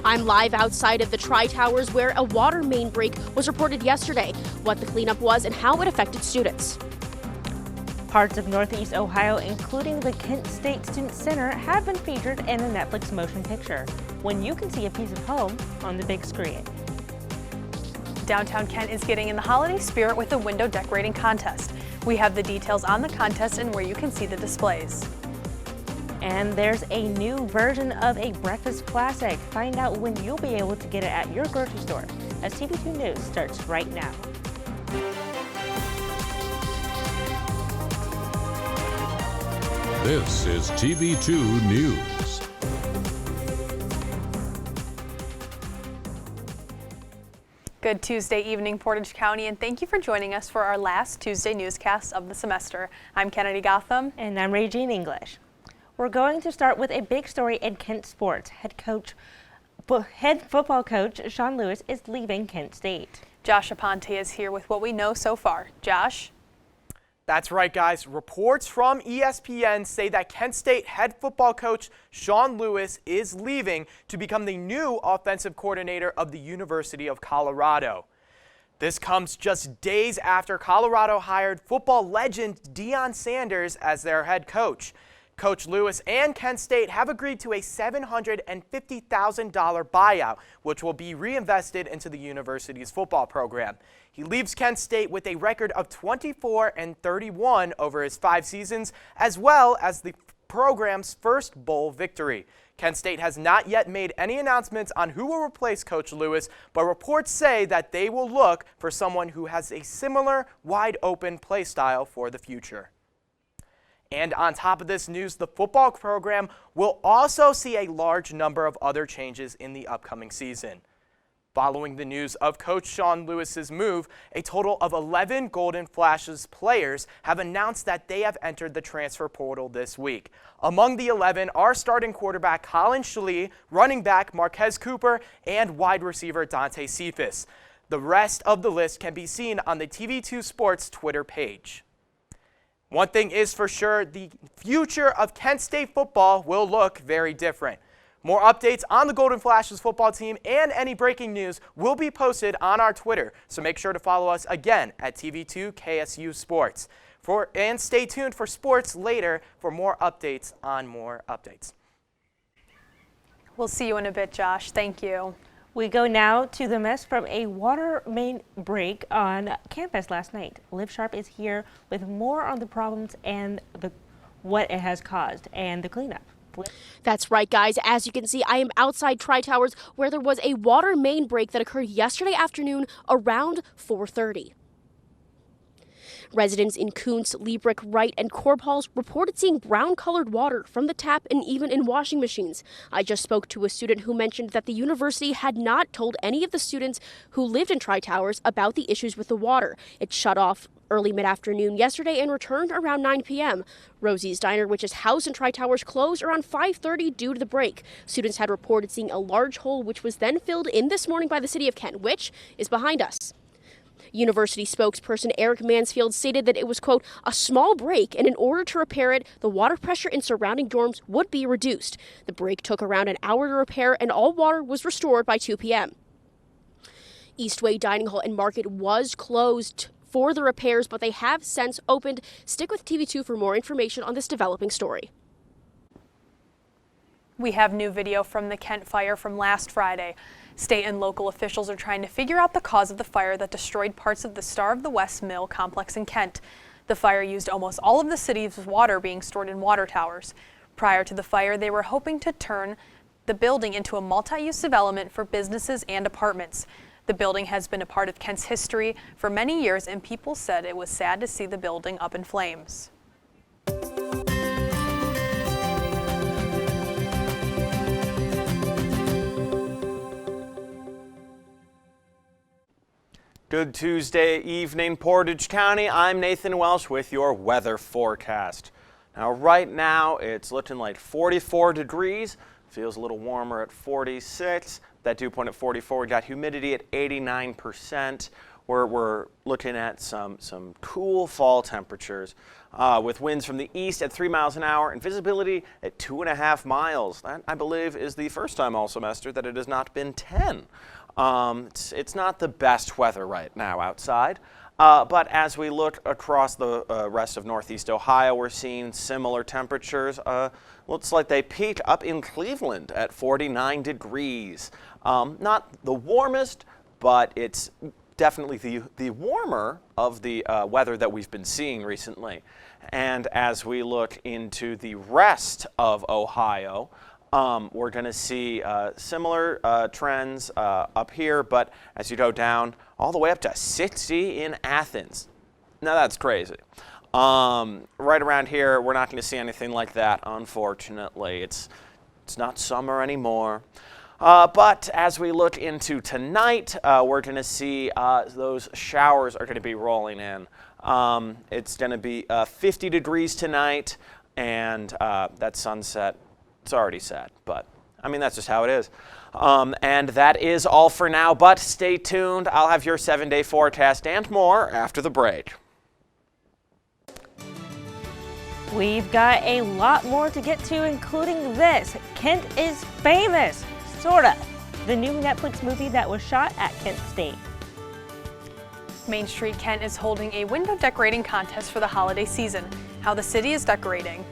I'm live outside of the Tri-Towers where a water main break was reported yesterday, what the cleanup was and how it affected students. Parts of Northeast Ohio, including the Kent State Student Center, have been featured in a Netflix motion picture, when you can see a piece of home on the big screen. Downtown Kent is getting in the holiday spirit with a window decorating contest. We have the details on the contest and where you can see the displays. And there's a new version of a breakfast classic. Find out when you'll be able to get it at your grocery store, as TV2 News starts right now. This is TV2 News. Good Tuesday evening, Portage County, and thank you for joining us for our last Tuesday newscast of the semester. I'm Kennedy Gotham. And I'm Raygene English. We're going to start with a big story in Kent sports. Head football coach Sean Lewis is leaving Kent State. Josh Aponte is here with what we know so far. Josh? That's right, guys. Reports from ESPN say that Kent State head football coach Sean Lewis is leaving to become the new offensive coordinator of the University of Colorado. This comes just days after Colorado hired football legend Deion Sanders as their head coach. Coach Lewis and Kent State have agreed to a $750,000 buyout, which will be reinvested into the university's football program. He leaves Kent State with a record of 24-31 over his 5 seasons, as well as the program's first bowl victory. Kent State has not yet made any announcements on who will replace Coach Lewis, but reports say that they will look for someone who has a similar wide-open play style for the future. And on top of this news, the football program will also see a large number of other changes in the upcoming season. Following the news of Coach Sean Lewis's move, a total of 11 Golden Flashes players have announced that they have entered the transfer portal this week. Among the 11 are starting quarterback Colin Schlee, running back Marquez Cooper, and wide receiver Dante Cephas. The rest of the list can be seen on the TV2 Sports Twitter page. One thing is for sure, the future of Kent State football will look very different. More updates on the Golden Flashes football team and any breaking news will be posted on our Twitter, so make sure to follow us again at TV2 KSU Sports. And stay tuned for sports later for more updates on more updates. We'll see you in a bit, Josh. Thank you. We go now to the mess from a water main break on campus last night. Olivia Sharp is here with more on the problems and what it has caused and the cleanup. That's right, guys. As you can see, I am outside Tri-Towers where there was a water main break that occurred yesterday afternoon around 4:30. Residents in Kuntz, Liebrick, Wright, and Korb Halls reported seeing brown-colored water from the tap and even in washing machines. I just spoke to a student who mentioned that the university had not told any of the students who lived in Tri-Towers about the issues with the water. It shut off early mid-afternoon yesterday and returned around 9 p.m. Rosie's Diner, which is housed in Tri-Towers, closed around 5:30 due to the break. Students had reported seeing a large hole, which was then filled in this morning by the city of Kent, which is behind us. University spokesperson Eric Mansfield stated that it was, quote, a small break, and in order to repair it, the water pressure in surrounding dorms would be reduced. The break took around an hour to repair, and all water was restored by 2 p.m. Eastway Dining Hall and Market was closed for the repairs, but they have since opened. Stick with TV2 for more information on this developing story. We have new video from the Kent fire from last Friday. State and local officials are trying to figure out the cause of the fire that destroyed parts of the Star of the West Mill complex in Kent. The fire used almost all of the city's water being stored in water towers. Prior to the fire, they were hoping to turn the building into a multi-use development for businesses and apartments. The building has been a part of Kent's history for many years, and people said it was sad to see the building up in flames. Good Tuesday evening, Portage County. I'm Nathan Welsh with your weather forecast. Now, right now, it's looking like 44 degrees. Feels a little warmer at 46. That dew point at 44. We got humidity at 89%. we're looking at some cool fall temperatures with winds from the east at 3 miles an hour and visibility at 2.5 miles. That, I believe, is the first time all semester that it has not been 10. It's not the best weather right now outside. But as we look across the rest of Northeast Ohio, we're seeing similar temperatures. Looks like they peaked up in Cleveland at 49 degrees. Not the warmest, but it's definitely the warmer of the weather that we've been seeing recently. And as we look into the rest of Ohio, we're going to see similar trends up here, but as you go down all the way up to 60 in Athens. Now that's crazy. Right around here, we're not going to see anything like that, unfortunately. It's not summer anymore. But as we look into tonight, we're going to see those showers are going to be rolling in. It's going to be 50 degrees tonight, and that sunset, it's already set, but I mean, that's just how it is. And that is all for now, but stay tuned. I'll have your 7-day forecast and more after the break. We've got a lot more to get to, including this. Kent is famous, sorta. The new Netflix movie that was shot at Kent State. Main Street Kent is holding a window decorating contest for the holiday season. How the city is decorating.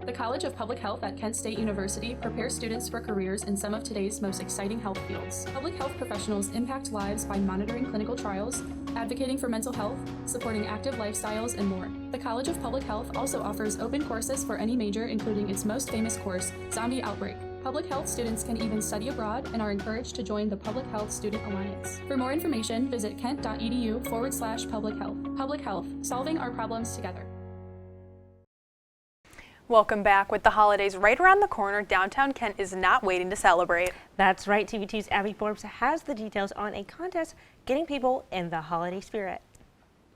The College of Public Health at Kent State University prepares students for careers in some of today's most exciting health fields. Public health professionals impact lives by monitoring clinical trials, advocating for mental health, supporting active lifestyles, and more. The College of Public Health also offers open courses for any major, including its most famous course, Zombie Outbreak. Public health students can even study abroad and are encouraged to join the Public Health Student Alliance. For more information, visit kent.edu/public health. Public health, solving our problems together. Welcome back. With the holidays right around the corner, downtown Kent is not waiting to celebrate. That's right, TV2's Abby Forbes has the details on a contest getting people in the holiday spirit.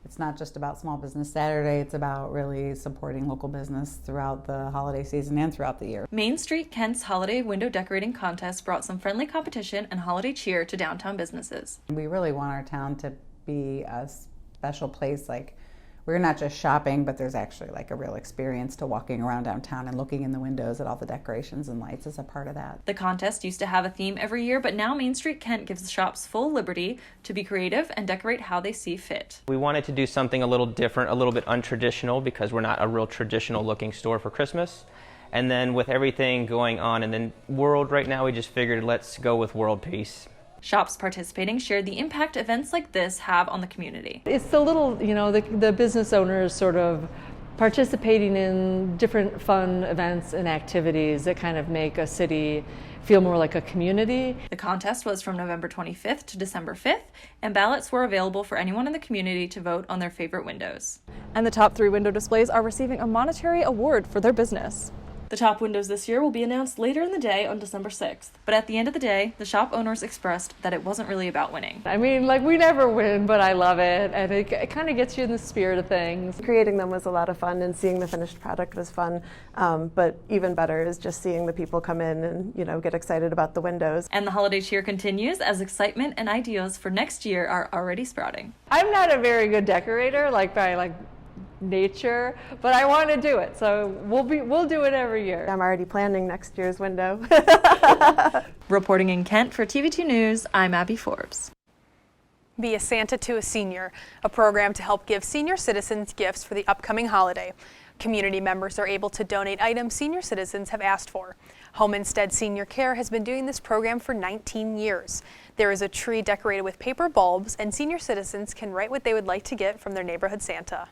It's not just about Small Business Saturday, it's about really supporting local business throughout the holiday season and throughout the year. Main Street Kent's holiday window decorating contest brought some friendly competition and holiday cheer to downtown businesses. We really want our town to be a special place. Like, we're not just shopping, but there's actually like a real experience to walking around downtown and looking in the windows at all the decorations and lights is a part of that. The contest used to have a theme every year, but now Main Street Kent gives shops full liberty to be creative and decorate how they see fit. We wanted to do something a little different, a little bit untraditional, because we're not a real traditional looking store for Christmas. And then with everything going on in the world right now, we just figured let's go with world peace. Shops participating shared the impact events like this have on the community. It's the little, the business owners sort of participating in different fun events and activities that kind of make a city feel more like a community. The contest was from November 25th to December 5th, and ballots were available for anyone in the community to vote on their favorite windows. And the top 3 window displays are receiving a monetary award for their business. The top windows this year will be announced later in the day on December 6th. But at the end of the day, the shop owners expressed that it wasn't really about winning. I mean, like, we never win, but I love it, and it kind of gets you in the spirit of things. Creating them was a lot of fun, and seeing the finished product was fun. But even better is just seeing the people come in and, get excited about the windows. And the holiday cheer continues as excitement and ideas for next year are already sprouting. I'm not a very good decorator, by nature, but I want to do it, so we'll do it every year. I'm already planning next year's window. Reporting in Kent for TV2 News, I'm Abby Forbes. Be a Santa to a Senior, a program to help give senior citizens gifts for the upcoming holiday. Community members are able to donate items senior citizens have asked for. Home Instead Senior Care has been doing this program for 19 years. There is a tree decorated with paper bulbs, and senior citizens can write what they would like to get from their neighborhood Santa.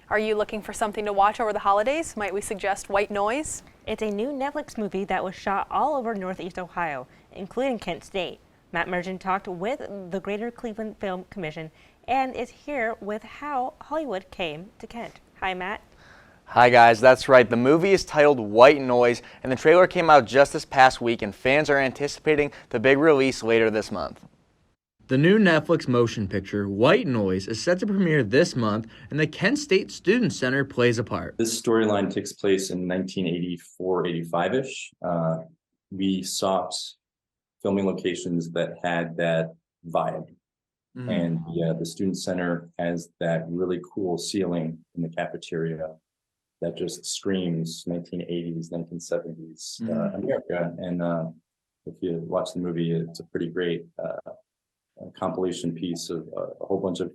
Are you looking for something to watch over the holidays? Might we suggest White Noise? It's a new Netflix movie that was shot all over Northeast Ohio, including Kent State. Matt Mergen talked with the Greater Cleveland Film Commission and is here with how Hollywood came to Kent. Hi, Matt. Hi guys, that's right. The movie is titled White Noise, and the trailer came out just this past week, and fans are anticipating the big release later this month. The new Netflix motion picture, White Noise, is set to premiere this month, and the Kent State Student Center plays a part. This storyline takes place in 1984-85-ish. We sought filming locations that had that vibe. And the Student Center has that really cool ceiling in the cafeteria that just screams 1980s, 1970s America. And if you watch the movie, it's a pretty great compilation piece of a whole bunch of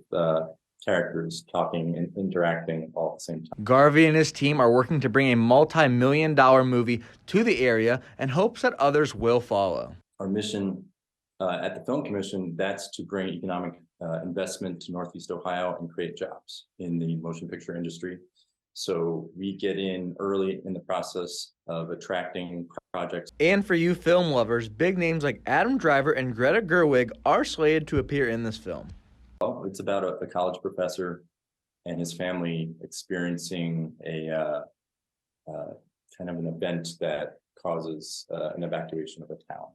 characters talking and interacting all at the same time. Garvey and his team are working to bring a multi-million-dollar movie to the area and hopes that others will follow. Our mission at the Film Commission, that's to bring economic investment to Northeast Ohio and create jobs in the motion picture industry. So we get in early in the process of attracting projects. And for you film lovers, big names like Adam Driver and Greta Gerwig are slated to appear in this film. Well, it's about a college professor and his family experiencing a kind of an event that causes an evacuation of a town.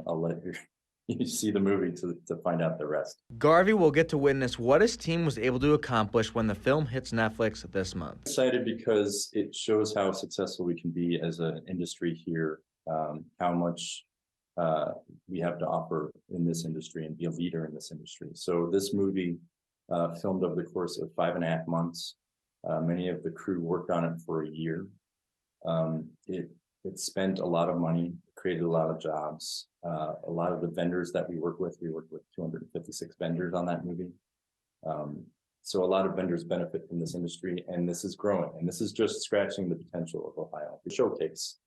I'll let you see the movie to find out the rest. Garvey will get to witness what his team was able to accomplish when the film hits Netflix this month. Excited because it shows how successful we can be as an industry here, how much we have to offer in this industry and be a leader in this industry. So this movie filmed over the course of 5.5 months. Many of the crew worked on it for a year. It spent a lot of money, created a lot of jobs. A lot of the vendors that we worked with 256 vendors on that movie. So a lot of vendors benefit from this industry, and this is growing. And this is just scratching the potential of Ohio. The showcase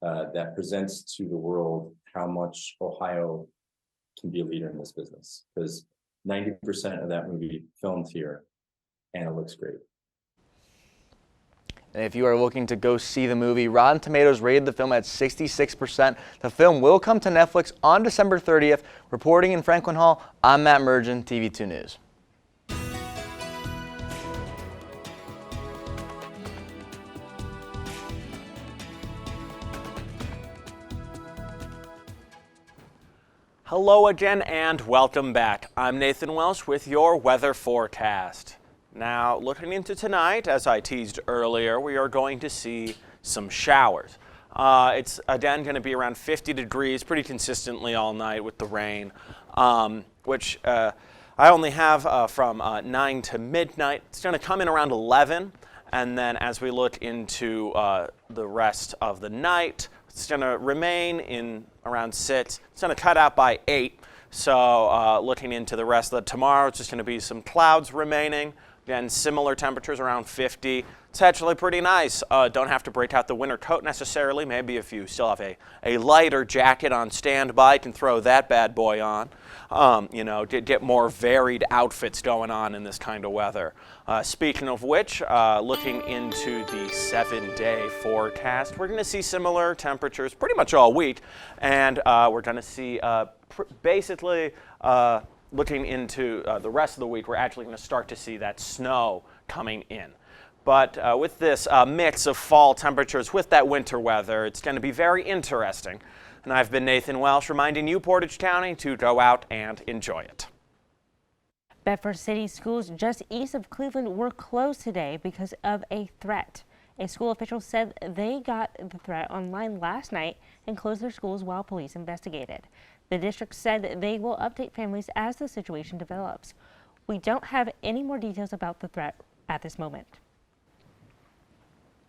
that presents to the world how much Ohio can be a leader in this business, because 90% of that movie filmed here, and it looks great. And if you are looking to go see the movie, Rotten Tomatoes rated the film at 66%. The film will come to Netflix on December 30th. Reporting in Franklin Hall, I'm Matt Mergen, TV2 News. Hello again and welcome back. I'm Nathan Welsh with your weather forecast. Now, looking into tonight, as I teased earlier, we are going to see some showers. It's again going to be around 50 degrees pretty consistently all night with the rain, which I only have from 9 to midnight. It's going to come in around 11, and then as we look into the rest of the night, it's going to remain in around 6. It's going to cut out by 8. So looking into the rest of tomorrow, it's just going to be some clouds remaining. Again, similar temperatures around 50. It's actually pretty nice. Don't have to break out the winter coat necessarily. Maybe if you still have a lighter jacket on standby, you can throw that bad boy on. You know, get more varied outfits going on in this kind of weather. Speaking of which, looking into the 7-day forecast, we're going to see similar temperatures pretty much all week. And we're going to see basically looking into the rest of the week, we're actually going to start to see that snow coming in. But with this mix of fall temperatures with that winter weather, it's going to be very interesting. And I've been Nathan Welsh reminding you, Portage County, to go out and enjoy it. Bedford City schools just east of Cleveland were closed today because of a threat. A school official said they got the threat online last night and closed their schools while police investigated. The district said they will update families as the situation develops. We don't have any more details about the threat at this moment.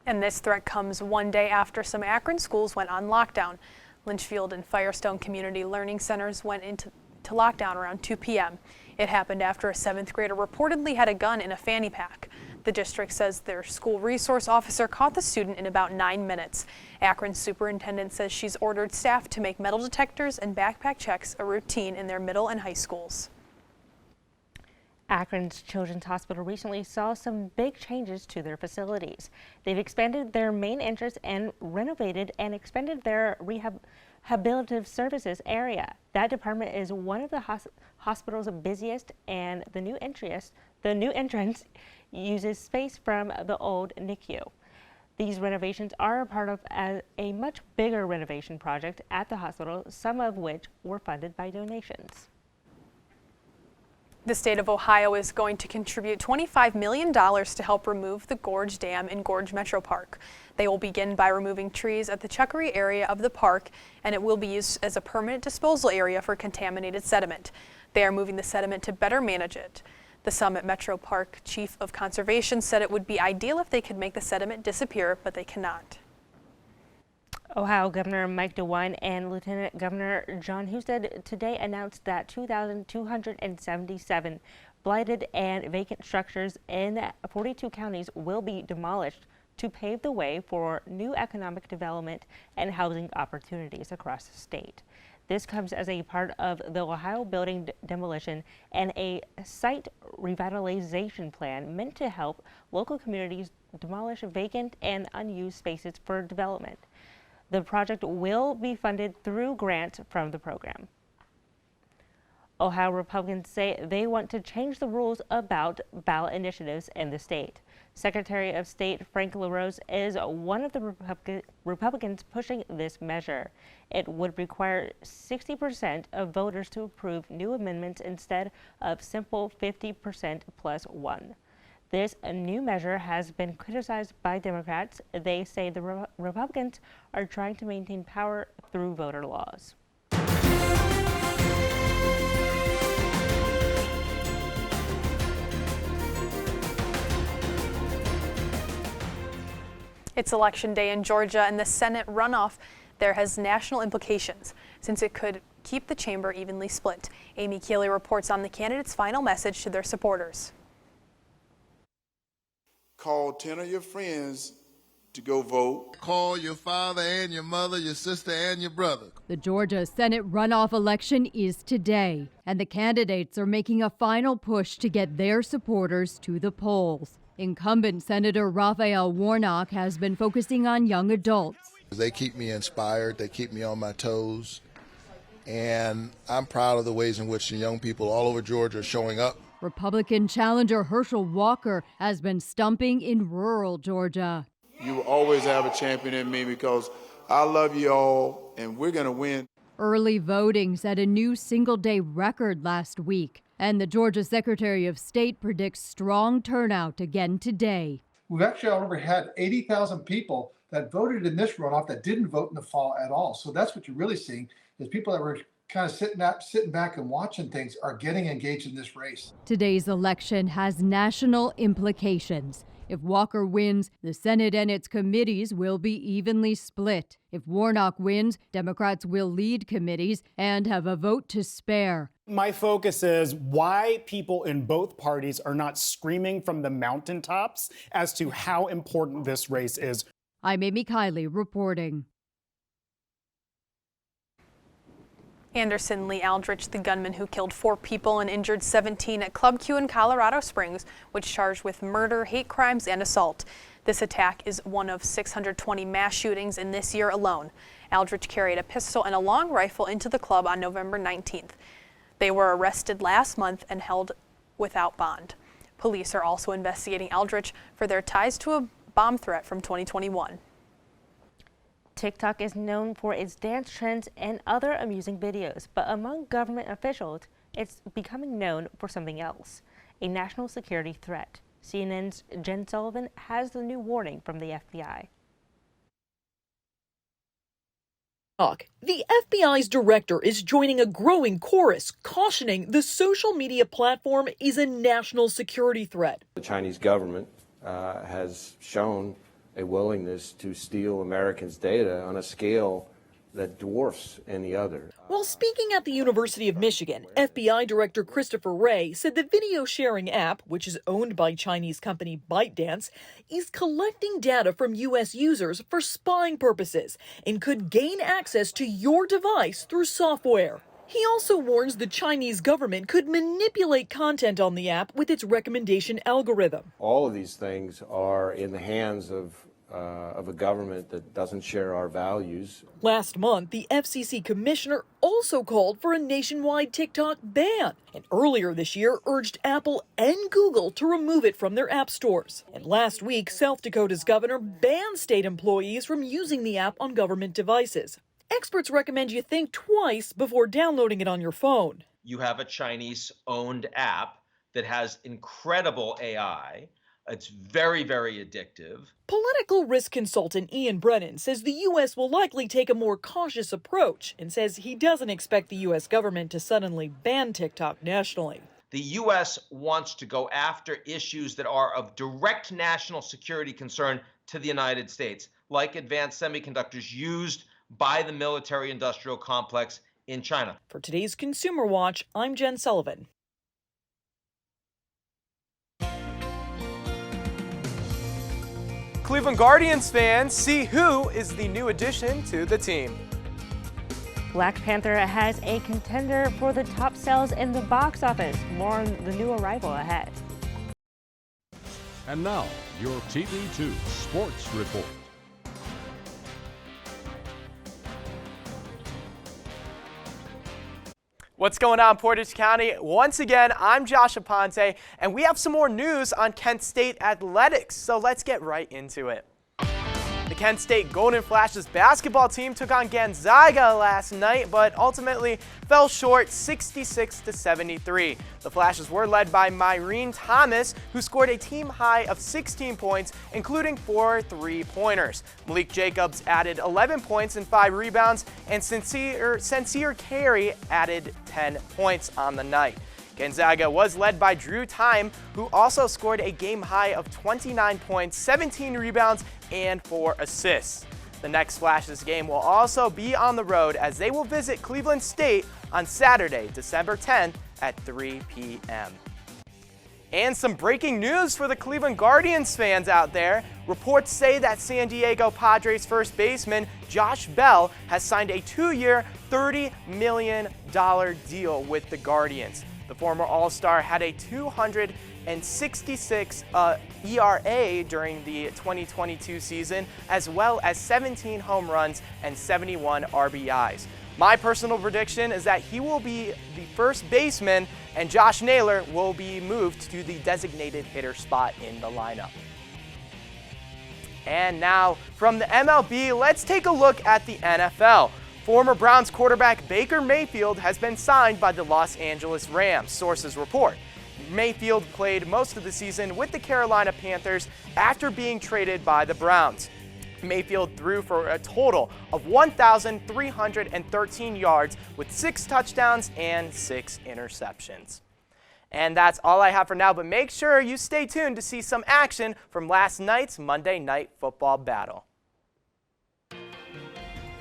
And this threat comes one day after some Akron schools went on lockdown. Lynchfield and Firestone Community Learning Centers went into lockdown around 2 p.m. It happened after a 7th grader reportedly had a gun in a fanny pack. The district says their school resource officer caught the student in about 9 minutes. Akron's superintendent says she's ordered staff to make metal detectors and backpack checks a routine in their middle and high schools. Akron's Children's Hospital recently saw some big changes to their facilities. They've expanded their main entrance and renovated and expanded their rehabilitative services area. That department is one of the hospital's busiest, and the new entrance uses space from the old NICU. These renovations are a part of a much bigger renovation project at the hospital, some of which were funded by donations. The state of Ohio is going to contribute $25 million to help remove the Gorge Dam in Gorge Metro Park. They will begin by removing trees at the Chuckery area of the park, and it will be used as a permanent disposal area for contaminated sediment. They are moving the sediment to better manage it. The Summit Metro Park Chief of Conservation said it would be ideal if they could make the sediment disappear, but they cannot. Ohio Governor Mike DeWine and Lieutenant Governor John Husted today announced that 2,277 blighted and vacant structures in 42 counties will be demolished to pave the way for new economic development and housing opportunities across the state. This comes as a part of the Ohio Building Demolition and a Site Revitalization Plan meant to help local communities demolish vacant and unused spaces for development. The project will be funded through grants from the program. Ohio Republicans say they want to change the rules about ballot initiatives in the state. Secretary of State Frank LaRose is one of the Republicans pushing this measure. It would require 60% of voters to approve new amendments instead of simple 50% plus one. This new measure has been criticized by Democrats. They say the Republicans are trying to maintain power through voter laws. It's Election Day in Georgia, and the Senate runoff there has national implications since it could keep the chamber evenly split. Amy Keeley reports on the candidates' final message to their supporters. Call 10 of your friends to go vote. Call your father and your mother, your sister and your brother. The Georgia Senate runoff election is today, and the candidates are making a final push to get their supporters to the polls. Incumbent Senator Raphael Warnock has been focusing on young adults. They keep me inspired, they keep me on my toes, and I'm proud of the ways in which the young people all over Georgia are showing up. Republican challenger Herschel Walker has been stumping in rural Georgia. You will always have a champion in me because I love you all and we're going to win. Early voting set a new single-day record last week, and the Georgia Secretary of State predicts strong turnout again today. We've actually already had 80,000 people that voted in this runoff that didn't vote in the fall at all. So that's what you're really seeing is people that were kind of sitting back and watching things are getting engaged in this race. Today's election has national implications. If Walker wins, the Senate and its committees will be evenly split. If Warnock wins, Democrats will lead committees and have a vote to spare. My focus is why people in both parties are not screaming from the mountaintops as to how important this race is. I'm Amy Kiley reporting. Anderson Lee Aldrich, the gunman who killed 4 people and injured 17 at Club Q in Colorado Springs, was charged with murder, hate crimes, and assault. This attack is one of 620 mass shootings in this year alone. Aldrich carried a pistol and a long rifle into the club on November 19th. They were arrested last month and held without bond. Police are also investigating Aldrich for their ties to a bomb threat from 2021. TikTok is known for its dance trends and other amusing videos, but among government officials, it's becoming known for something else, a national security threat. CNN's Jen Sullivan has the new warning from the FBI. The FBI's director is joining a growing chorus cautioning the social media platform is a national security threat. The Chinese government has shown a willingness to steal Americans' data on a scale that dwarfs any other. While speaking at the University of Michigan, FBI Director Christopher Wray said the video sharing app, which is owned by Chinese company ByteDance, is collecting data from U.S. users for spying purposes and could gain access to your device through software. He also warns the Chinese government could manipulate content on the app with its recommendation algorithm. All of these things are in the hands of a government that doesn't share our values. Last month, the FCC commissioner also called for a nationwide TikTok ban, and earlier this year urged Apple and Google to remove it from their app stores. And last week, South Dakota's governor banned state employees from using the app on government devices. Experts recommend you think twice before downloading it on your phone. You have a Chinese-owned app that has incredible AI. It's very, very addictive. Political risk consultant Ian Brennan says the U.S. will likely take a more cautious approach and says he doesn't expect the U.S. government to suddenly ban TikTok nationally. The U.S. wants to go after issues that are of direct national security concern to the United States, like advanced semiconductors used by the military-industrial complex in China. For today's Consumer Watch, I'm Jen Sullivan. Cleveland Guardians fans, see who is the new addition to the team. Black Panther has a contender for the top sales in the box office. More on the new arrival ahead. And now, your TV2 Sports Report. What's going on, Portage County? Once again, I'm Josh Aponte, and we have some more news on Kent State athletics, so let's get right into it. The Kent State Golden Flashes basketball team took on Gonzaga last night, but ultimately fell short 66-73. The Flashes were led by Myrene Thomas, who scored a team high of 16 points, including 4 3-pointers. Malik Jacobs added 11 points and 5 rebounds, and Sincere Carey added 10 points on the night. Gonzaga was led by Drew Time, who also scored a game high of 29 points, 17 rebounds, and 4 assists. The next Flashes game will also be on the road as they will visit Cleveland State on Saturday, December 10th at 3 p.m. And some breaking news for the Cleveland Guardians fans out there. Reports say that San Diego Padres first baseman Josh Bell has signed a 2-year, $30 million deal with the Guardians. The former All-Star had a 266 ERA during the 2022 season, as well as 17 home runs and 71 RBIs. My personal prediction is that he will be the first baseman, and Josh Naylor will be moved to the designated hitter spot in the lineup. And now, from the MLB, let's take a look at the NFL. Former Browns quarterback Baker Mayfield has been signed by the Los Angeles Rams, sources report. Mayfield played most of the season with the Carolina Panthers after being traded by the Browns. Mayfield threw for a total of 1,313 yards with 6 touchdowns and 6 interceptions. And that's all I have for now, but make sure you stay tuned to see some action from last night's Monday Night Football battle.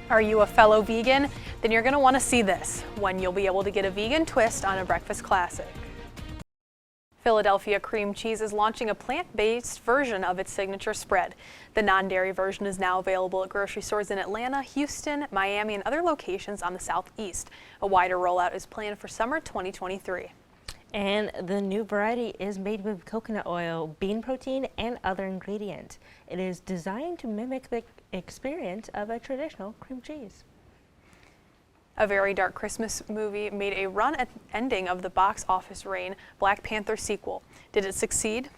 Are you a fellow vegan? Then you're going to want to see this, when you'll be able to get a vegan twist on a breakfast classic. Philadelphia Cream Cheese is launching a plant-based version of its signature spread. The non-dairy version is now available at grocery stores in Atlanta, Houston, Miami, and other locations on the Southeast. A wider rollout is planned for summer 2023. And the new variety is made with coconut oil, bean protein, and other ingredients. It is designed to mimic the experience of a traditional cream cheese. A very dark Christmas movie made a run at the ending of the box office reign, Black Panther sequel. Did it succeed?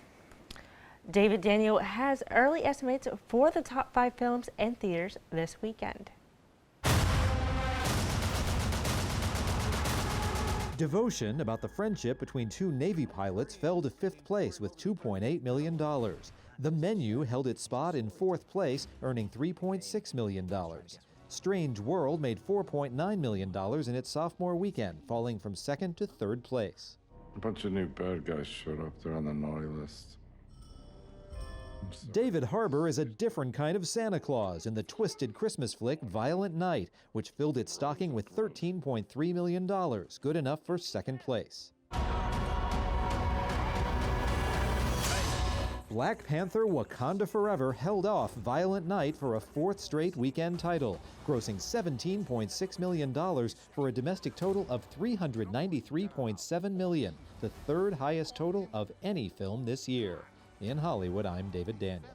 David Daniel has early estimates for the top 5 films in theaters this weekend. Devotion, about the friendship between 2 Navy pilots, fell to 5th place with $2.8 million. The Menu held its spot in 4th place, earning $3.6 million. Strange World made $4.9 million in its sophomore weekend, falling from 2nd to 3rd place. A bunch of new bad guys showed up. They're on the naughty list. David Harbour is a different kind of Santa Claus in the twisted Christmas flick Violent Night, which filled its stocking with $13.3 million, good enough for 2nd place. Black Panther Wakanda Forever held off Violent Night for a 4th straight weekend title, grossing $17.6 million for a domestic total of $393.7 million, the 3rd highest total of any film this year. In Hollywood, I'm David Daniel.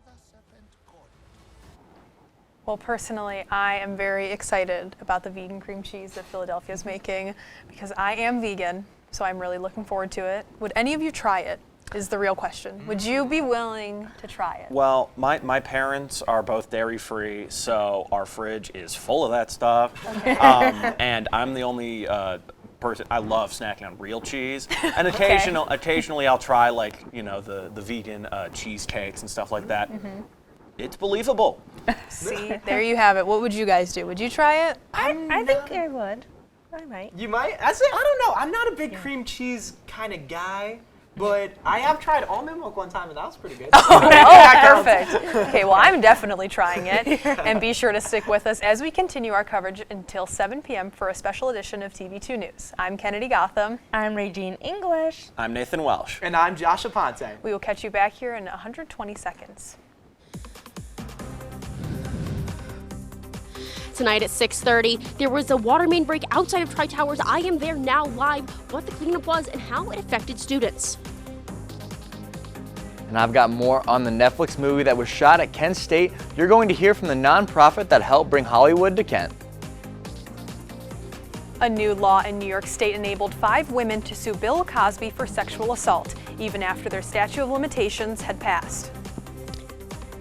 Well, personally, I am very excited about the vegan cream cheese that Philadelphia is making because I am vegan, so I'm really looking forward to it. Would any of you try it? Is the real question. Would you be willing to try it? Well, my parents are both dairy-free, so our fridge is full of that stuff. Okay. And I'm the only person. I love snacking on real cheese, and occasionally I'll try like, you know, the vegan cheesecakes and stuff like that. It's believable. See, there you have it. What would you guys do? Would you try it? I think I would. I might. You might? I don't know. I'm not a big cream cheese kind of guy, but I have tried almond milk one time, and that was pretty good. Perfect. Okay, well, I'm definitely trying it. And be sure to stick with us as we continue our coverage until 7 p.m. for a special edition of TV2 News. I'm Kennedy Gotham. I'm Raygene English. I'm Nathan Welsh. And I'm Josh Aponte. We will catch you back here in 120 seconds. Tonight at 6:30, there was a water main break outside of Tri-Towers. I am there now live, what the cleanup was and how it affected students. And I've got more on the Netflix movie that was shot at Kent State. You're going to hear from the nonprofit that helped bring Hollywood to Kent. A new law in New York State enabled 5 women to sue Bill Cosby for sexual assault, even after their statute of limitations had passed.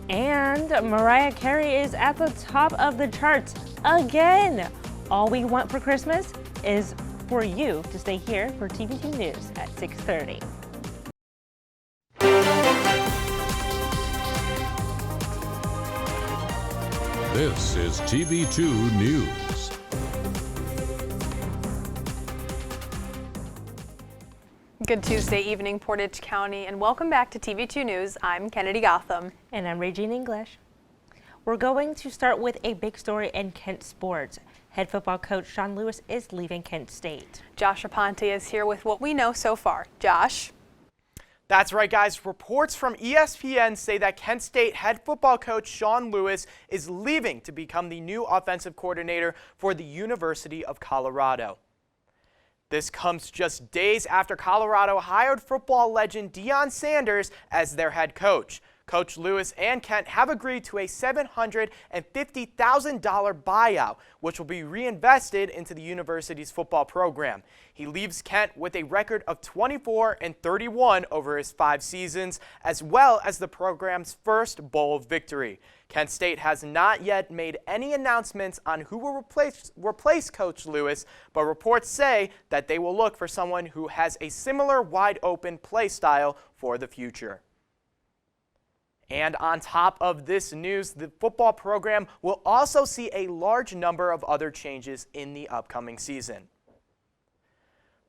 And Mariah Carey is at the top of the charts again. All we want for Christmas is for you to stay here for TV2 News at 6:30. This is TV2 News. Good Tuesday evening, Portage County, and welcome back to TV2 News. I'm Kennedy Gotham. And I'm Raygene English. We're going to start with a big story in Kent sports. Head football coach Sean Lewis is leaving Kent State. Josh Aponte is here with what we know so far. Josh? That's right, guys. Reports from ESPN say that Kent State head football coach Sean Lewis is leaving to become the new offensive coordinator for the University of Colorado. This comes just days after Colorado hired football legend Deion Sanders as their head coach. Coach Lewis and Kent have agreed to a $750,000 buyout, which will be reinvested into the university's football program. He leaves Kent with a record of 24-31 over his 5 seasons, as well as the program's first bowl victory. Kent State has not yet made any announcements on who will replace Coach Lewis, but reports say that they will look for someone who has a similar wide-open play style for the future. And on top of this news, the football program will also see a large number of other changes in the upcoming season.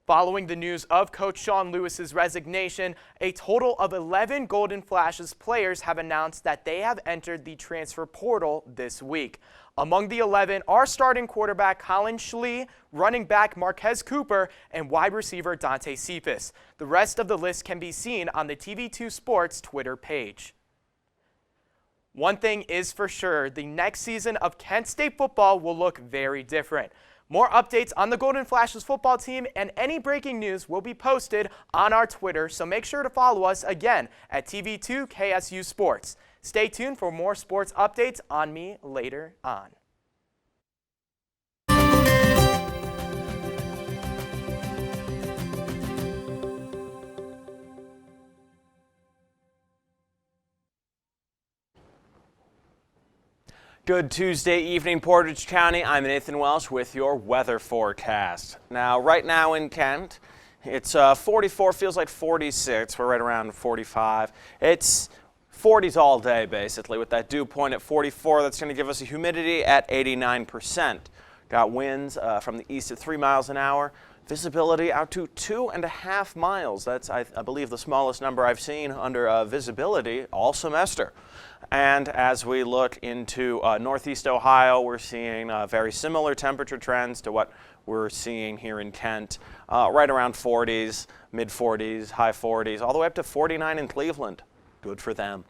Following the news of Coach Sean Lewis's resignation, a total of 11 Golden Flashes players have announced that they have entered the transfer portal this week. Among the 11 are starting quarterback Colin Schlee, running back Marquez Cooper, and wide receiver Dante Cephas. The rest of the list can be seen on the TV2 Sports Twitter page. One thing is for sure, the next season of Kent State football will look very different. More updates on the Golden Flashes football team and any breaking news will be posted on our Twitter, so make sure to follow us again at TV2 KSU Sports. Stay tuned for more sports updates on me later on. Good Tuesday evening, Portage County. I'm Nathan Welsh with your weather forecast. Now, right now in Kent, it's 44, feels like 46. We're right around 45. It's 40s all day, basically, with that dew point at 44. That's going to give us a humidity at 89%. Got winds from the east at 3 miles an hour. Visibility out to 2.5 miles. That's, I believe, the smallest number I've seen under visibility all semester. And as we look into northeast Ohio, we're seeing very similar temperature trends to what we're seeing here in Kent, right around 40s, mid-40s, high 40s, all the way up to 49 in Cleveland. Good for them.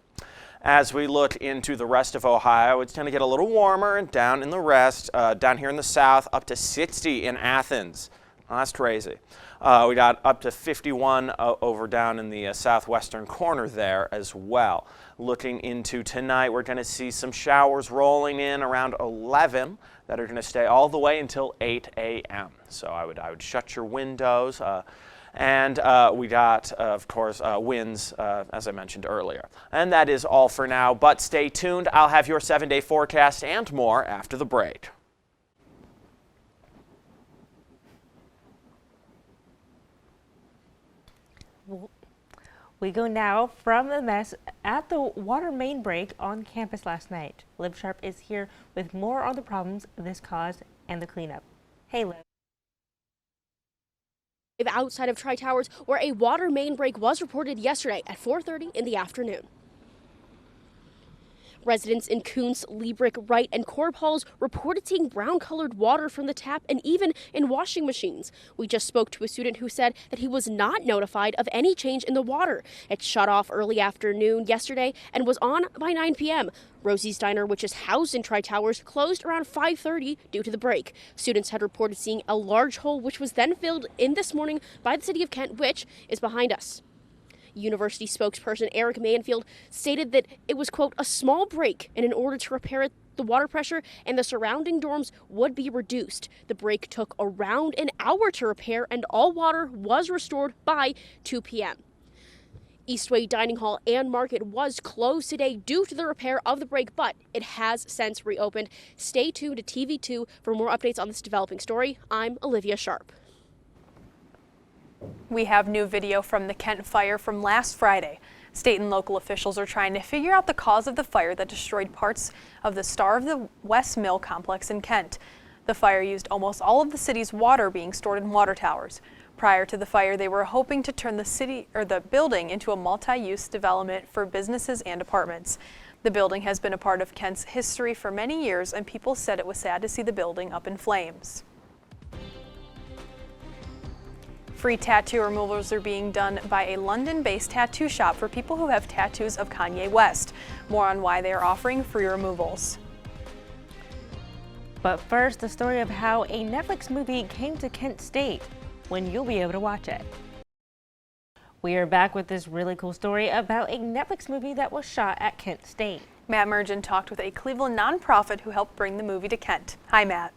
As we look into the rest of Ohio, it's going to get a little warmer and down in the rest, down here in the south, up to 60 in Athens. Well, that's crazy. We got up to 51 over down in the southwestern corner there as well. Looking into tonight, we're going to see some showers rolling in around 11 that are going to stay all the way until 8 a.m. So I would shut your windows. And we got, of course, winds, as I mentioned earlier. And that is all for now, but stay tuned. I'll have your 7-day forecast and more after the break. We go now from the mess at the water main break on campus last night. Liv Sharp is here with more on the problems this caused and the cleanup. Hey, Liv. Outside of Tri-Towers, where a water main break was reported yesterday at 4:30 in the afternoon. Residents in Kuntz, Liebrick, Wright, and Corp Halls reported seeing brown-colored water from the tap and even in washing machines. We just spoke to a student who said that he was not notified of any change in the water. It shut off early afternoon yesterday and was on by 9 p.m. Rosie's Diner, which is housed in Tri-Towers, closed around 5:30 due to the break. Students had reported seeing a large hole, which was then filled in this morning by the city of Kent, which is behind us. University spokesperson Eric Manfield stated that it was, quote, a small break, and in order to repair it, the water pressure and the surrounding dorms would be reduced. The break took around an hour to repair, and all water was restored by 2 p.m. Eastway Dining Hall and Market was closed today due to the repair of the break, but it has since reopened. Stay tuned to TV2 for more updates on this developing story. I'm Olivia Sharp. We have new video from the Kent fire from last Friday. State and local officials are trying to figure out the cause of the fire that destroyed parts of the Star of the West Mill complex in Kent. The fire used almost all of the city's water being stored in water towers. Prior to the fire, they were hoping to turn the building into a multi-use development for businesses and apartments. The building has been a part of Kent's history for many years, and people said it was sad to see the building up in flames. Free tattoo removals are being done by a London-based tattoo shop for people who have tattoos of Kanye West. More on why they are offering free removals. But first, the story of how a Netflix movie came to Kent State, when you'll be able to watch it. We are back with this really cool story about a Netflix movie that was shot at Kent State. Matt Mergen talked with a Cleveland nonprofit who helped bring the movie to Kent. Hi, Matt.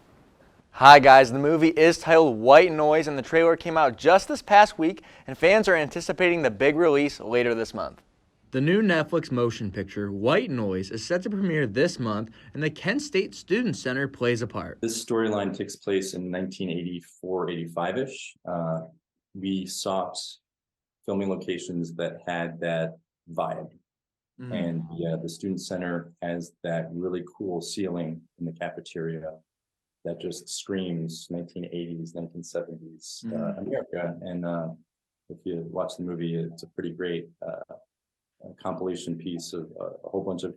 Hi guys, the movie is titled White Noise and the trailer came out just this past week and fans are anticipating the big release later this month. The new Netflix motion picture, White Noise, is set to premiere this month and the Kent State Student Center plays a part. This storyline takes place in 1984-85-ish. We sought filming locations that had that vibe. And the Student Center has that really cool ceiling in the cafeteria that just screams 1980s, 1970s America. And if you watch the movie, it's a pretty great compilation piece of a whole bunch of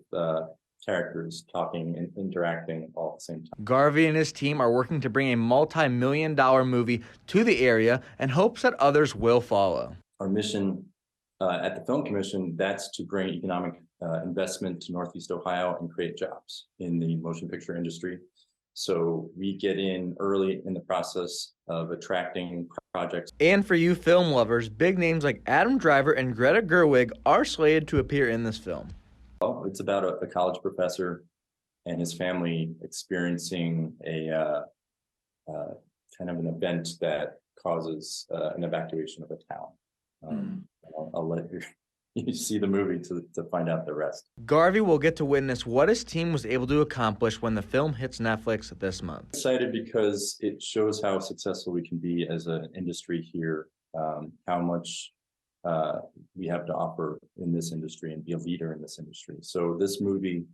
characters talking and interacting all at the same time. Garvey and his team are working to bring a multi-million-dollar movie to the area and hopes that others will follow. Our mission at the Film Commission, that's to bring economic investment to Northeast Ohio and create jobs in the motion picture industry. So we get in early in the process of attracting projects. And for you film lovers, big names like Adam Driver and Greta Gerwig are slated to appear in this film. Well, it's about a college professor and his family experiencing a kind of an event that causes an evacuation of a town. I'll let you see the movie to find out the rest. Garvey will get to witness what his team was able to accomplish when the film hits Netflix this month. Excited because it shows how successful we can be as an industry here, how much we have to offer in this industry and be a leader in this industry. So this movie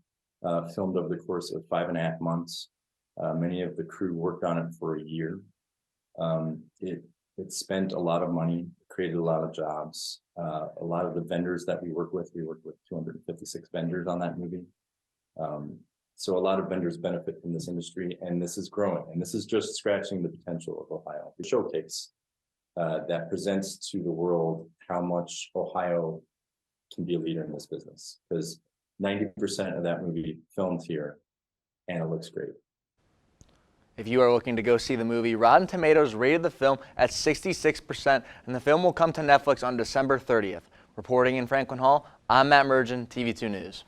filmed over the course of 5.5 months. Many of the crew worked on it for a year. It spent a lot of money, created a lot of jobs. A lot of the vendors that we work with 256 vendors on that movie. So a lot of vendors benefit from this industry, and this is growing. And this is just scratching the potential of Ohio. The showcase that presents to the world how much Ohio can be a leader in this business, because 90% of that movie filmed here, and it looks great. If you are looking to go see the movie, Rotten Tomatoes rated the film at 66%, and the film will come to Netflix on December 30th. Reporting in Franklin Hall, I'm Matt Mergen, TV2 News.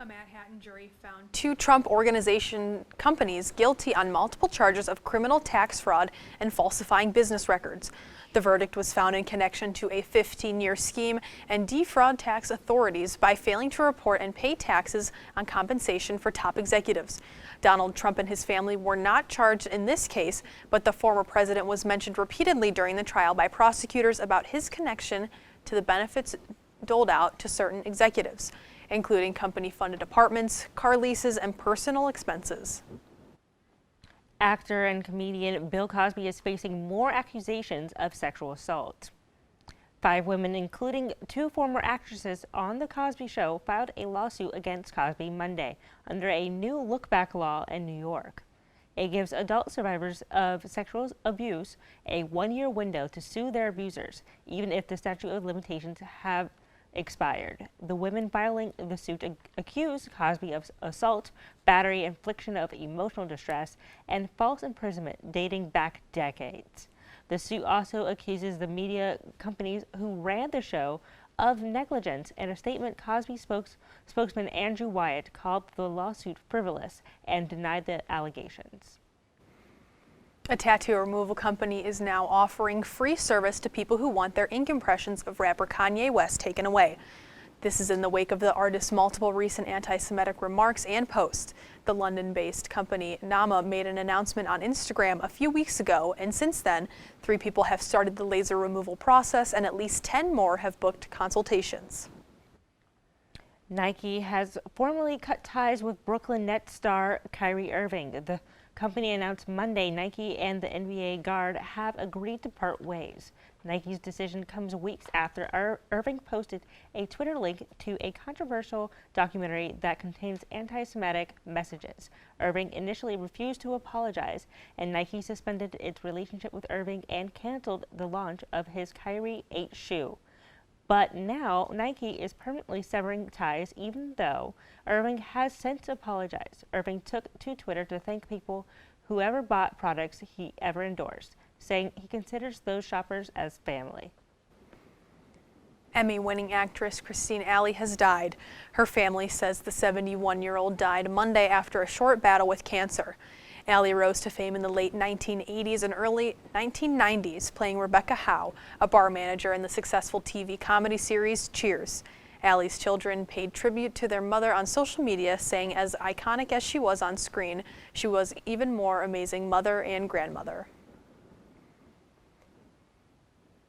A Manhattan jury found 2 Trump Organization companies guilty on multiple charges of criminal tax fraud and falsifying business records. The verdict was found in connection to a 15-year scheme and defraud tax authorities by failing to report and pay taxes on compensation for top executives. Donald Trump and his family were not charged in this case, but the former president was mentioned repeatedly during the trial by prosecutors about his connection to the benefits doled out to certain executives, including company-funded apartments, car leases, and personal expenses. Actor and comedian Bill Cosby is facing more accusations of sexual assault. 5 women, including 2 former actresses on The Cosby Show, filed a lawsuit against Cosby Monday under a new look-back law in New York. It gives adult survivors of sexual abuse a 1-year window to sue their abusers, even if the statute of limitations have expired. The women filing the suit accuse Cosby of assault, battery, infliction of emotional distress, and false imprisonment dating back decades. The suit also accuses the media companies who ran the show of negligence. In a statement, Cosby spokesman Andrew Wyatt called the lawsuit frivolous and denied the allegations. A tattoo removal company is now offering free service to people who want their ink impressions of rapper Kanye West taken away. This is in the wake of the artist's multiple recent anti-Semitic remarks and posts. The London-based company Nama made an announcement on Instagram a few weeks ago, and since then, 3 people have started the laser removal process and at least 10 more have booked consultations. Nike has formally cut ties with Brooklyn Nets star Kyrie Irving. The company announced Monday Nike and the NBA guard have agreed to part ways. Nike's decision comes weeks after Irving posted a Twitter link to a controversial documentary that contains anti-Semitic messages. Irving initially refused to apologize, and Nike suspended its relationship with Irving and canceled the launch of his Kyrie 8 shoe. But now Nike is permanently severing ties, even though Irving has since apologized. Irving took to Twitter to thank people who ever bought products he ever endorsed, saying he considers those shoppers as family. Emmy-winning actress Christine Alley has died. Her family says the 71-year-old died Monday after a short battle with cancer. Alley rose to fame in the late 1980s and early 1990s, playing Rebecca Howe, a bar manager in the successful TV comedy series Cheers. Alley's children paid tribute to their mother on social media, saying as iconic as she was on screen, she was even more amazing mother and grandmother.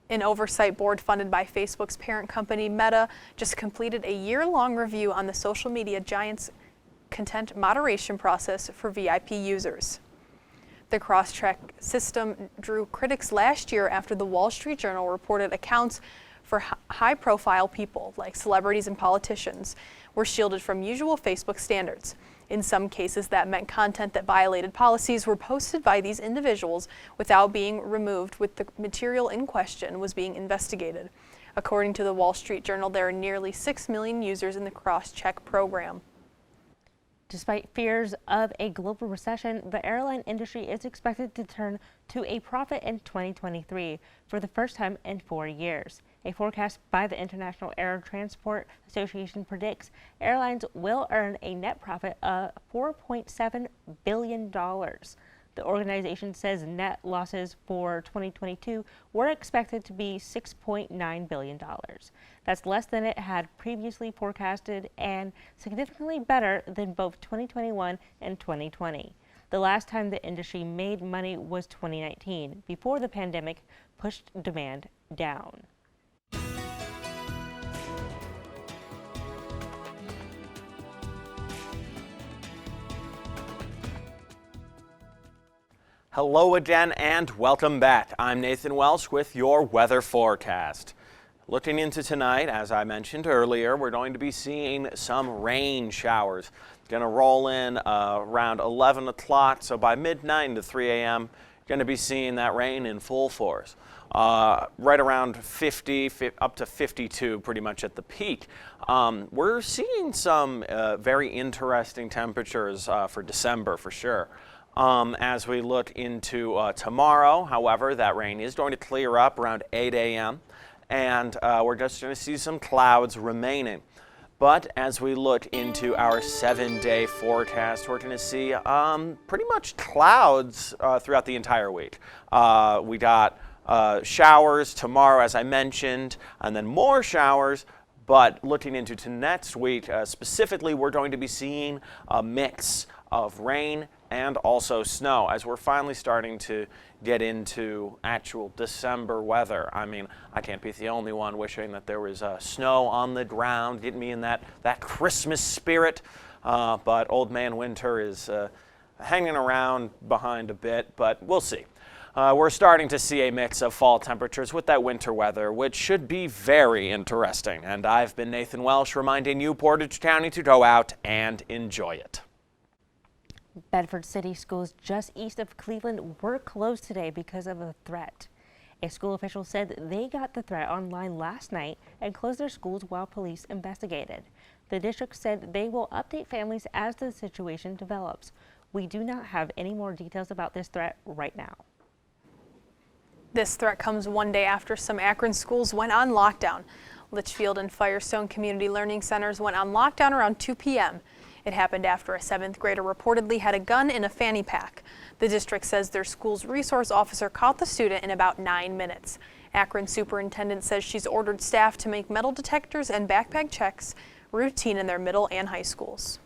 An oversight board funded by Facebook's parent company Meta just completed a year-long review on the social media giant's content moderation process for VIP users. The cross-check system drew critics last year after the Wall Street Journal reported accounts for high-profile people, like celebrities and politicians, were shielded from usual Facebook standards. In some cases, that meant content that violated policies were posted by these individuals without being removed, with the material in question was being investigated. According to the Wall Street Journal, there are nearly 6 million users in the cross-check program. Despite fears of a global recession, the airline industry is expected to turn to a profit in 2023 for the first time in 4 years. A forecast by the International Air Transport Association predicts airlines will earn a net profit of $4.7 billion. The organization says net losses for 2022 were expected to be $6.9 billion. That's less than it had previously forecasted and significantly better than both 2021 and 2020. The last time the industry made money was 2019, before the pandemic pushed demand down. Hello again and welcome back. I'm Nathan Welsh with your weather forecast. Looking into tonight, as I mentioned earlier, we're going to be seeing some rain showers. Going to roll in around 11 o'clock, so by midnight to 3 a.m., going to be seeing that rain in full force. Right around 50, up to 52 pretty much at the peak. We're seeing some very interesting temperatures for December for sure. As we look into tomorrow, however, that rain is going to clear up around 8 a.m. and we're just going to see some clouds remaining. But as we look into our 7-day forecast, we're going to see pretty much clouds throughout the entire week. We got Showers tomorrow, as I mentioned, and then more showers. But looking into next week, specifically, we're going to be seeing a mix of rain and also snow as we're finally starting to get into actual December weather. I mean, I can't be the only one wishing that there was snow on the ground, getting me in that Christmas spirit. But Old Man Winter is hanging around behind a bit, but we'll see. We're starting to see a mix of fall temperatures with that winter weather, which should be very interesting. And I've been Nathan Welsh reminding you, Portage County, to go out and enjoy it. Bedford City schools just east of Cleveland were closed today because of a threat. A school official said they got the threat online last night and closed their schools while police investigated. The district said they will update families as the situation develops. We do not have any more details about this threat right now. This threat comes one day after some Akron schools went on lockdown. Litchfield and Firestone Community Learning Centers went on lockdown around 2 p.m. It happened after a 7th grader reportedly had a gun in a fanny pack. The district says their school's resource officer caught the student in about 9 minutes. Akron superintendent says she's ordered staff to make metal detectors and backpack checks routine in their middle and high schools.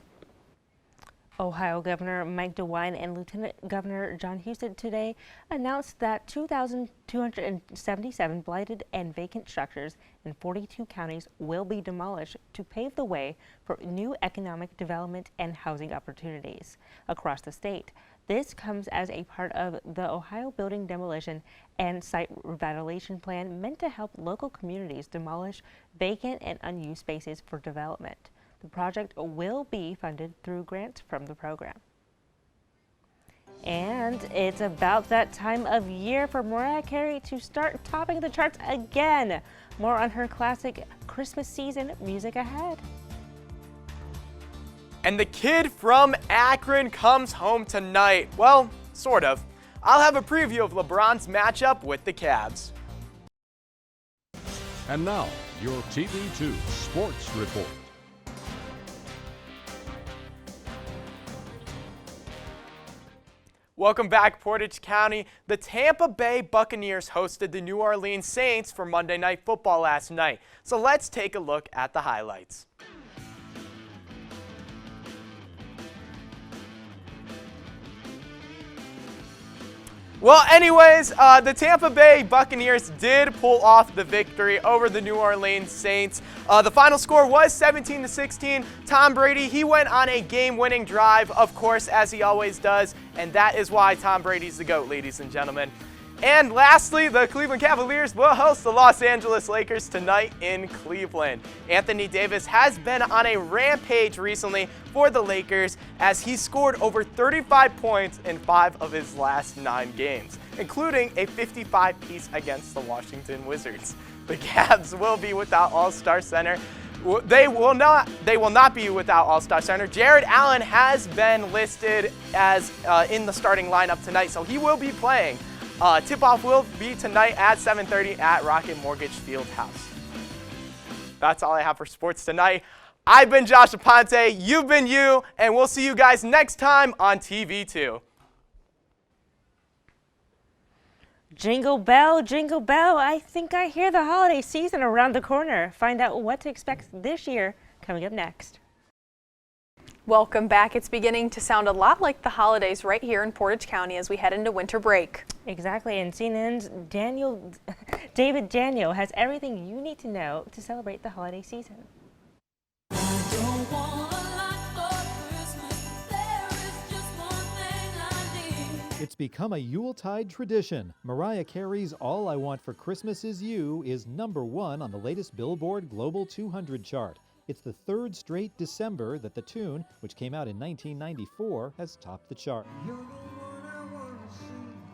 Ohio Governor Mike DeWine and Lieutenant Governor John Husted today announced that 2,277 blighted and vacant structures in 42 counties will be demolished to pave the way for new economic development and housing opportunities across the state. This comes as a part of the Ohio Building Demolition and Site Revitalization Plan meant to help local communities demolish vacant and unused spaces for development. The project will be funded through grants from the program. And it's about that time of year for Mariah Carey to start topping the charts again. More on her classic Christmas season music ahead. And the kid from Akron comes home tonight. Well, sort of. I'll have a preview of LeBron's matchup with the Cavs. And now, your TV2 Sports Report. Welcome back, Portage County. The Tampa Bay Buccaneers hosted the New Orleans Saints for Monday Night Football last night. So let's take a look at the highlights. Well, anyways, the Tampa Bay Buccaneers did pull off the victory over the New Orleans Saints. The final score was 17-16. Tom Brady, he went on a game-winning drive, of course, as he always does, and that is why Tom Brady's the GOAT, ladies and gentlemen. And lastly, the Cleveland Cavaliers will host the Los Angeles Lakers tonight in Cleveland. Anthony Davis has been on a rampage recently for the Lakers as he scored over 35 points in 5 of his last 9 games, including a 55-piece against the Washington Wizards. The Cavs will be without All-Star center. They will not be without All-Star center. Jared Allen has been listed as in the starting lineup tonight, so he will be playing. Tip-off will be tonight at 7:30 at Rocket Mortgage Fieldhouse. That's all I have for sports tonight. I've been Josh Aponte, you've been you, and we'll see you guys next time on TV2. Jingle bell, I think I hear the holiday season around the corner. Find out what to expect this year coming up next. Welcome back. It's beginning to sound a lot like the holidays right here in Portage County as we head into winter break. Exactly, and CNN's David Daniel has everything you need to know to celebrate the holiday season. It's become a Yuletide tradition. Mariah Carey's All I Want for Christmas Is You is #1 on the latest Billboard Global 200 chart. It's the 3rd straight December that the tune, which came out in 1994, has topped the chart.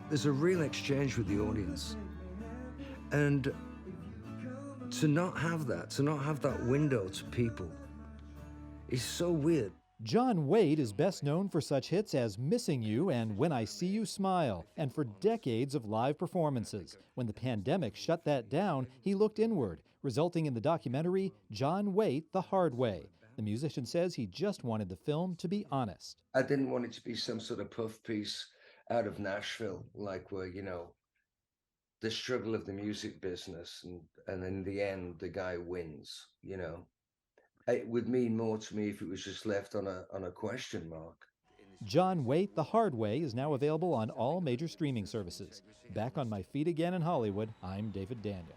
There's a real exchange with the audience. And to not have that window to people is so weird. John Waite is best known for such hits as Missing You and When I See You Smile, and for decades of live performances. When the pandemic shut that down, he looked inward, resulting in the documentary John Waite the Hard Way. The musician says he just wanted the film to be honest. I didn't want it to be some sort of puff piece out of Nashville, like we're, the struggle of the music business, and in the end, the guy wins. You know, it would mean more to me if it was just left on a question mark. John Waite, The Hard Way is now available on all major streaming services. Back on my feet again in Hollywood, I'm David Daniel.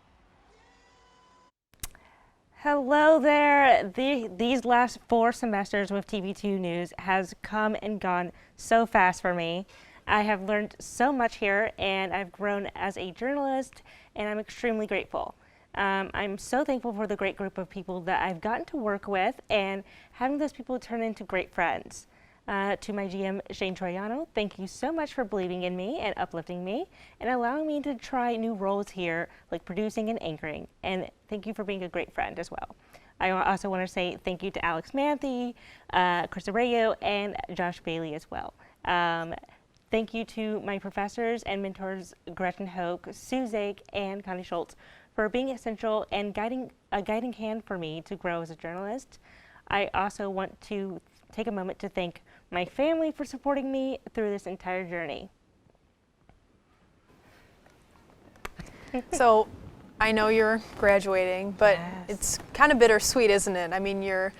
Hello there. These last 4 semesters with TV2 News has come and gone so fast for me. I have learned so much here, and I've grown as a journalist, and I'm extremely grateful. I'm so thankful for the great group of people that I've gotten to work with, and having those people turn into great friends. To my GM, Shane Troiano, thank you so much for believing in me and uplifting me and allowing me to try new roles here, like producing and anchoring. And thank you for being a great friend as well. I also want to say thank you to Alex Manthe, Chris Arroyo, and Josh Bailey as well. Thank you to my professors and mentors, Gretchen Hoke, Sue Zake, and Connie Schultz, for being essential and a guiding hand for me to grow as a journalist. I also want to take a moment to thank my family for supporting me through this entire journey. So I know you're graduating, but it's kind of bittersweet, isn't it? I mean, you're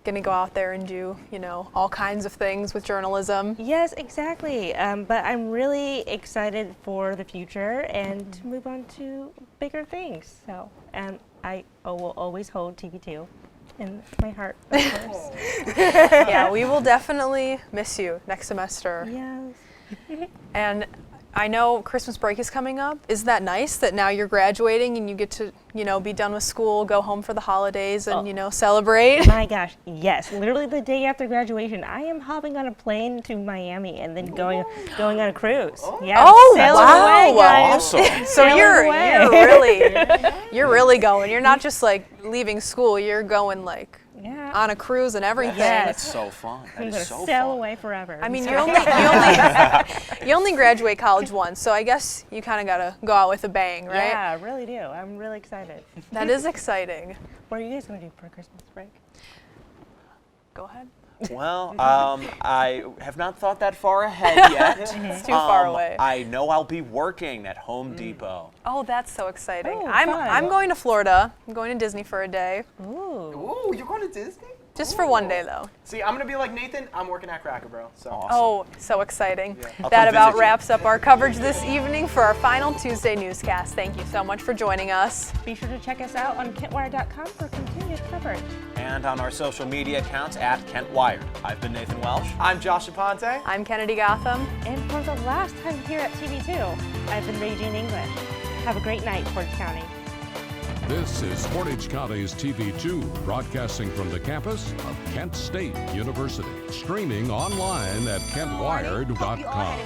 going to go out there and do, you know, all kinds of things with journalism. Yes, exactly. But I'm really excited for the future and to move on to bigger things. So, I will always hold TV2 in my heart, of course. Yeah, we will definitely miss you next semester. Yes. And I know Christmas break is coming up. Isn't that nice that now you're graduating and you get to, you know, be done with school, go home for the holidays and, you know, celebrate? My gosh, yes. Literally the day after graduation, I am hopping on a plane to Miami and then going on a cruise. Yeah, wow. Away, guys. Awesome. So you're really going. You're not just like leaving school, you're going like on a cruise and everything. Yes. That's so fun. That is so sail fun. away forever. I mean, you only graduate college once, so I guess you kind of got to go out with a bang, right? Yeah, I really do. I'm really excited. That is exciting. What are you guys going to do for Christmas break? Go ahead. Well, I have not thought that far ahead yet. It's too far away. I know I'll be working at Home Depot. Oh, that's so exciting. Oh, I'm going to Florida. I'm going to Disney for a day. Ooh, you're going to Disney? Just for one day, though. See, I'm going to be like Nathan. I'm working at Cracker Barrel. So. Awesome. Oh, so exciting. I'll That come about visit you. wraps up our coverage this evening for our final Tuesday newscast. Thank you so much for joining us. Be sure to check us out on KentWire.com for continued coverage. And on our social media accounts at Kent Wired. I've been Nathan Welsh. I'm Josh Aponte. I'm Kennedy Gotham. And for the last time here at TV2, I've been Raygene English. Have a great night, Portage County. This is Portage County's TV2, broadcasting from the campus of Kent State University. Streaming online at kentwired.com.